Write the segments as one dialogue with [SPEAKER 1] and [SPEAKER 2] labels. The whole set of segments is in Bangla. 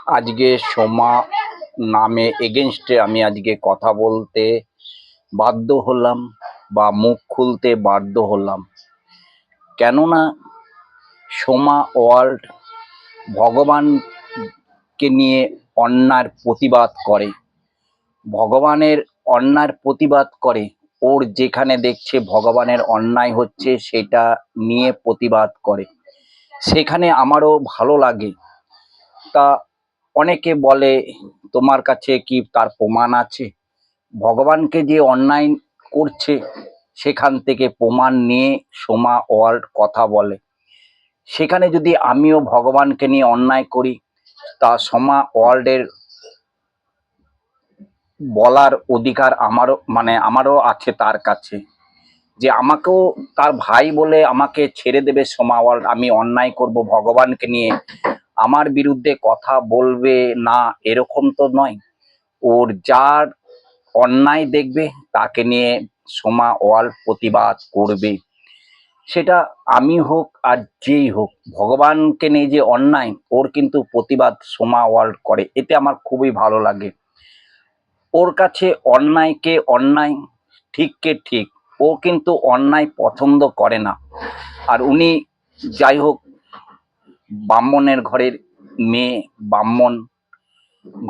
[SPEAKER 1] আজকে সোমা নামে এগেনস্টে আমি আজকে কথা বলতে বাধ্য হলাম বা মুখ খুলতে বাধ্য হলাম। কেননা সোমা ওয়ার্ল্ড ভগবানকে নিয়ে অন্যায়ের প্রতিবাদ করে, ভগবানের অন্যায়ের প্রতিবাদ করে। ওর যেখানে দেখছে ভগবানের অন্যায় হচ্ছে সেটা নিয়ে প্রতিবাদ করে, সেখানে আমারও ভালো লাগে। তা অনেকে বলে তোমার কাছে কি তার প্রমাণ আছে? ভগবানকে যে অন্যায় করছে সেখান থেকে প্রমাণ নিয়ে সোমা ওয়ার্ল্ড কথা বলে। সেখানে যদি আমিও ভগবানকে নিয়ে অন্যায় করি, তা সোমা ওয়ার্ল্ডের বলার অধিকার আমারও আছে তার কাছে, যে আমাকেও তার ভাই বলে আমাকে ছেড়ে দেবে সোমা ওয়ার্ল্ড। আমি অন্যায় করব ভগবানকে নিয়ে, আমার বিরুদ্ধে কথা বলবে না, এরকম তো নয়। ওর যার অন্যায় দেখবে তাকে নিয়ে সোমা ওয়ার্ল্ড প্রতিবাদ করবে। সেটা আমি হোক আর যেই হোক, ভগবানকে নিয়ে যে অন্যায়, ওর কিন্তু প্রতিবাদ সোমা ওয়ার্ল্ড করে। এতে আমার খুবই ভালো লাগে। ওর কাছে অন্যায়কে অন্যায়, ঠিককে ঠিক। ও কিন্তু অন্যায় পছন্দ করে না। আর উনি যাই হোক ব্রাহ্মণের ঘরের মেয়ে, ব্রাহ্মণ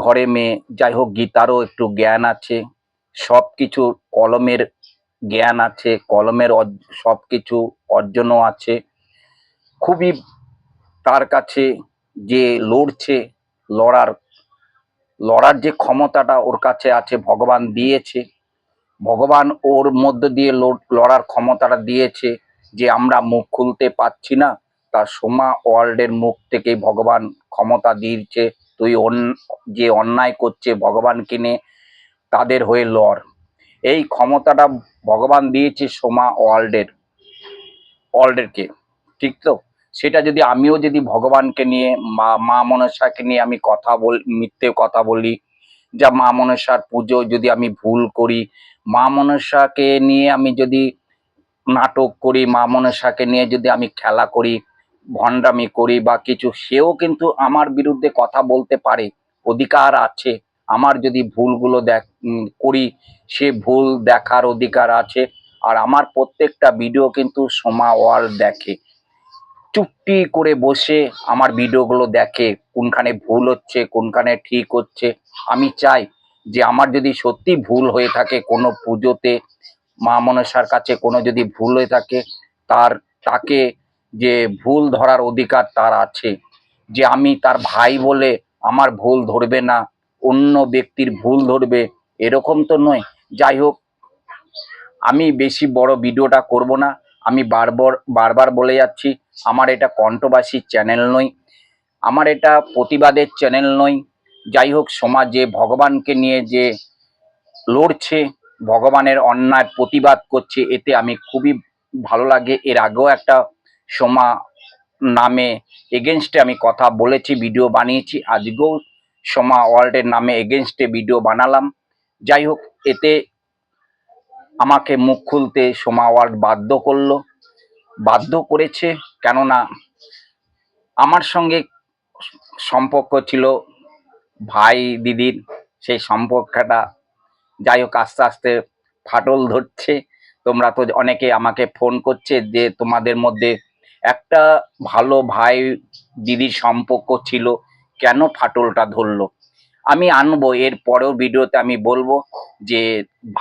[SPEAKER 1] ঘরে মেয়ে, যাই হোক গীতারও একটু জ্ঞান আছে, সব কিছু কলমের জ্ঞান আছে, কলমের সব কিছু অর্জনও আছে। খুবই তার কাছে যে লড়ছে, লড়ার লড়ার যে ক্ষমতাটা ওর কাছে আছে, ভগবান দিয়েছে। ভগবান ওর মধ্য দিয়ে লড়ার ক্ষমতাটা দিয়েছে, যে আমরা মুখ খুলতে পারছি না, তা সোমা ওয়ার্ল্ডের মুখ থেকে ভগবান ক্ষমতা দিয়েছে। তুই যে অন্যায় করছে ভগবানকে নিয়ে, তাদের হয়ে লড়। এই ক্ষমতাটা ভগবান দিয়েছে সোমা ওয়ার্ল্ডেরকে, ঠিক তো? সেটা যদি আমিও যদি ভগবানকে নিয়ে মা মনসাকে নিয়ে আমি মিথ্যে কথা বলি, যা মা মনসার পুজো যদি আমি ভুল করি, মা মনসাকে নিয়ে আমি যদি নাটক করি, মা মনসাকে নিয়ে যদি আমি খেলা করি, ভণ্ডামি করি বা কিছু, সেও কিন্তু আমার বিরুদ্ধে কথা বলতে পারে, অধিকার আছে। আমার যদি ভুলগুলো করি, সে ভুল দেখার অধিকার আছে। আর আমার প্রত্যেকটা ভিডিও কিন্তু সোমা ওয়ার্ল্ড দেখে, চুপটি করে বসে আমার ভিডিওগুলো দেখে, কোনখানে ভুল হচ্ছে কোনখানে ঠিক হচ্ছে। আমি চাই যে আমার যদি সত্যি ভুল হয়ে থাকে কোনো পুজোতে, মা মনসার কাছে কোনো যদি ভুল হয়ে থাকে, তাকে যে ভুল ধরার অধিকার তার আছে। যে আমি তার ভাই বলে আমার ভুল ধরবে না, অন্য ব্যক্তির ভুল ধরবে, এরকম তো নয়। যাই হোক, আমি বেশি বড় ভিডিওটা করব না। আমি বারবার বলে যাচ্ছি, আমার এটা কন্ট্রোভার্সি চ্যানেল নয়, আমার এটা প্রতিবাদের চ্যানেল নয়। যাই হোক, সমাজে ভগবানকে নিয়ে যে লড়ছে, ভগবানের অন্যায় প্রতিবাদ করছে, এতে আমি খুবই ভালো লাগে। এর আগেও একটা সোমা নামে এগেনস্টে আমি কথা বলেছি, ভিডিও বানিয়েছি। আজকেও সোমা ওয়ার্ল্ডের নামে এগেনস্টে ভিডিও বানালাম। যাই হোক, এতে আমাকে মুখ খুলতে সোমা ওয়ার্ল্ড বাধ্য করেছে। কেননা আমার সঙ্গে সম্পর্ক ছিল ভাই দিদির, সেই সম্পর্কটা যাই হোক আস্তে আস্তে ফাটল ধরছে। তোমরা তো অনেকে আমাকে ফোন করছে যে তোমাদের মধ্যে একটা ভালো ভাই দিদির সম্পর্ক ছিল, কেন ফাটলটা ধরলো? আমি আনবো এর পরেও ভিডিওতে, আমি বলবো যে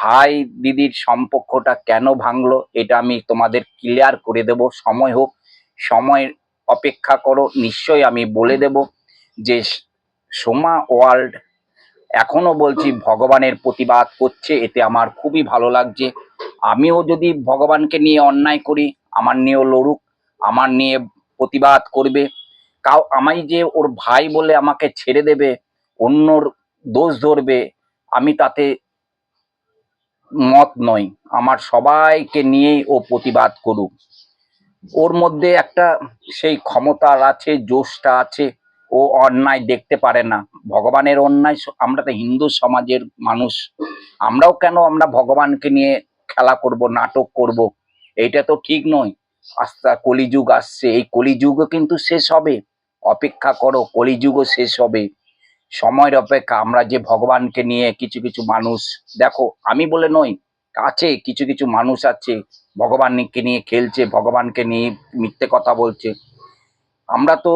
[SPEAKER 1] ভাই দিদির সম্পর্কটা কেন ভাঙলো, এটা আমি তোমাদের ক্লিয়ার করে দেব। সময় হোক, সময়ের অপেক্ষা করো, নিশ্চয়ই আমি বলে দেব। যে সোমা ওয়ার্ল্ড এখনো বলছি ভগবানের প্রতিবাদ করছে, এতে আমার খুবই ভালো লাগছে। আমিও যদি ভগবানকে নিয়ে অন্যায় করি, আমার নিয়েও লড়ুক, আমার নিয়ে প্রতিবাদ করবে। আমি যে ওর ভাই বলে আমাকে ছেড়ে দেবে, অন্যর দোষ ধরবে, আমি তাতে মত নই। আমার সবাইকে নিয়েই ও প্রতিবাদ করুক। ওর মধ্যে একটা সেই ক্ষমতা আছে, জোশটা আছে। ও অন্যায় দেখতে পারে না, ভগবানের অন্যায়। আমরা তো হিন্দু সমাজের মানুষ, আমরাও কেন আমরা ভগবানকে নিয়ে খেলা করব, নাটক করব? এইটা তো ঠিক নয়। আস্তে কলিযুগ আসছে, এই কলিযুগও কিন্তু শেষ হবে, অপেক্ষা করো, কলিযুগও শেষ হবে। সময়ের অপেক্ষা। আমরা যে ভগবানকে নিয়ে কিছু কিছু মানুষ, দেখো আমি বলে নই, আছে কিছু কিছু মানুষ আছে ভগবানকে নিয়ে খেলছে, ভগবানকে নিয়ে মিথ্যে কথা বলছে। আমরা তো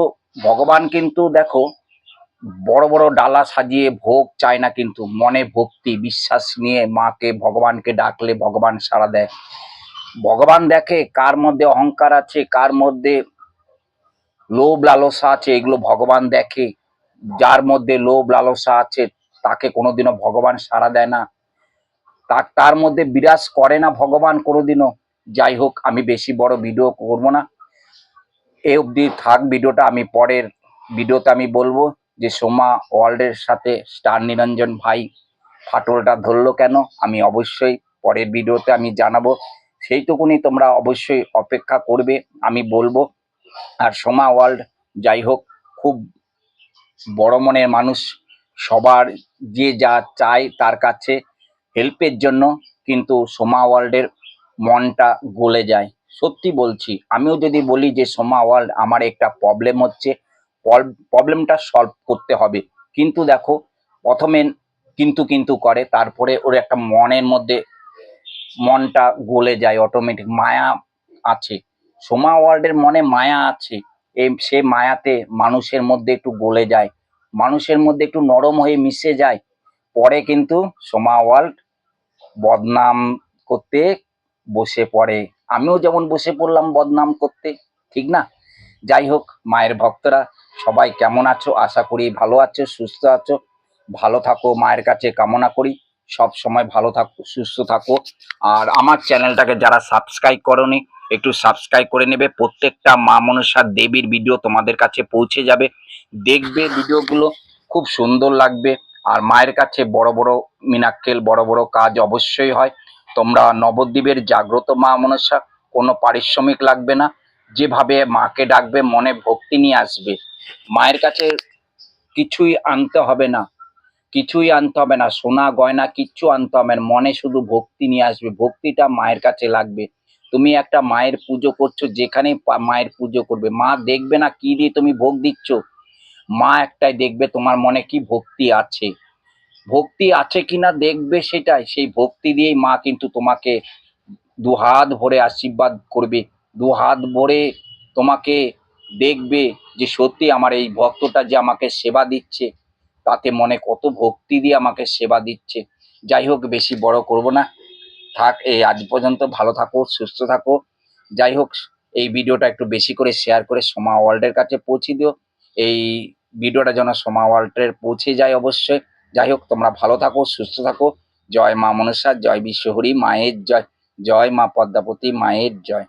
[SPEAKER 1] ভগবান কিন্তু দেখো বড় বড় ডালা সাজিয়ে ভোগ চায় না, কিন্তু মনে ভক্তি বিশ্বাস নিয়ে মাকে ভগবানকে ডাকলে ভগবান সাড়া দেয়। ভগবান দেখে কার মধ্যে অহংকার আছে, কার মধ্যে লোভ লালসা আছে, এগুলো ভগবান দেখে। যার মধ্যে লোভ লালসা আছে তাকে কোনোদিনও ভগবান সাড়া দেয় না, তার মধ্যে বিরাজ করে না ভগবান কোনোদিনও। যাই হোক, আমি বেশি বড় ভিডিও করব না, এ অবধি থাক ভিডিওটা। আমি পরের ভিডিওতে আমি বলবো যে সোমা ওয়ার্ল্ডের সাথে স্টার নিরঞ্জন ভাই ফাটলটা ধরলো কেন, আমি অবশ্যই পরের ভিডিওতে আমি জানাবো। সেইটুকুনি তোমরা অবশ্যই অপেক্ষা করবে, আমি বলবো। আর সোমা ওয়ার্ল্ড যাই হোক, খুব বড় মনের মানুষ, সবার যে যা চায় তার কাছে হেল্পের জন্য, কিন্তু সোমা ওয়ার্ল্ডের মনটা গলে যায়। সত্যি বলছি, আমিও যদি বলি যে সোমা ওয়ার্ল্ড আমার একটা প্রবলেম হচ্ছে, প্রবলেমটা সলভ করতে হবে, কিন্তু দেখো প্রথমে কিন্তু কিন্তু করে, তারপরে ওর একটা মনের মধ্যে মনটা গলে যায় অটোমেটিক, মায়া আছে। সোমা ওয়ার্ল্ডের মনে মায়া আছে, সে মায়াতে মানুষের মধ্যে একটু গলে যায়, মানুষের মধ্যে একটু নরম হয়ে মিশে যায়। পরে কিন্তু সোমা ওয়ার্ল্ড বদনাম করতে বসে পড়ে, আমিও যেমন বসে পড়লাম বদনাম করতে, ঠিক না? যাই হোক, মায়ের ভক্তরা সবাই কেমন আছো? আশা করি ভালো আছো, সুস্থ আছো। ভালো থাকো, মায়ের কাছে কামনা করি সব সময় ভালো থাকো, সুস্থ থাকো। আর আমার চ্যানেলটাকে যারা সাবস্ক্রাইব করোনি, একটু সাবস্ক্রাইব করে নেবে। প্রত্যেকটা মা মনসা দেবীর ভিডিও তোমাদের কাছে পৌঁছে যাবে, দেখবে ভিডিওগুলো, খুব সুন্দর লাগবে। আর মায়ের কাছে বড় বড় মিনাক্কেল, বড় বড় কাজ অবশ্যই হয়। তোমরা নবদ্বীপের জাগ্রত মা মনসা, কোনো পারিশ্রমিক লাগবে না, যেভাবে মাকে ডাকবে মনে ভক্তি নিয়ে আসবে, মায়ের কাছে কিছুই আনতে হবে না, কিছুই আনতে হবে না, সোনা গয়না কিচ্ছু আনতে হবে না, মনে শুধু ভক্তি নিয়ে আসবে, ভক্তিটা মায়ের কাছে লাগবে। তুমি একটা মায়ের পুজো করছো, যেখানে মায়ের পুজো করবে, মা দেখবে না কি দিয়ে তুমি ভোগ দিচ্ছ, মা একটাই দেখবে তোমার মনে কি ভক্তি আছে, ভক্তি আছে কিনা দেখবে, সেটাই, সেই ভক্তি দিয়েই মা কিন্তু তোমাকে দুহাত ভরে আশীর্বাদ করবে, দুহাত ভরে তোমাকে দেখবে যে সত্যি আমার এই ভক্তটা যে আমাকে সেবা দিচ্ছে, তাতে মনে কত ভক্তি দিয়ে আমাকে সেবা দিচ্ছে। যাই হোক, বেশি বড় করব না, থাক এই আজ পর্যন্ত। ভালো থাকো, সুস্থ থাকো। যাই হোক, এই ভিডিওটা একটু বেশি করে শেয়ার করে সোমা ওয়ার্ল্ডের কাছে পৌঁছে দিও, এই ভিডিওটা যেন সোমা ওয়ার্ল্ডের পৌঁছে যায় অবশ্যই। যাই হোক, তোমরা ভালো থাকো, সুস্থ থাকো। জয় মা মনসা, জয় বিশ্বহরি মায়ের জয়, জয় মা পদ্মাবতী মায়ের জয়।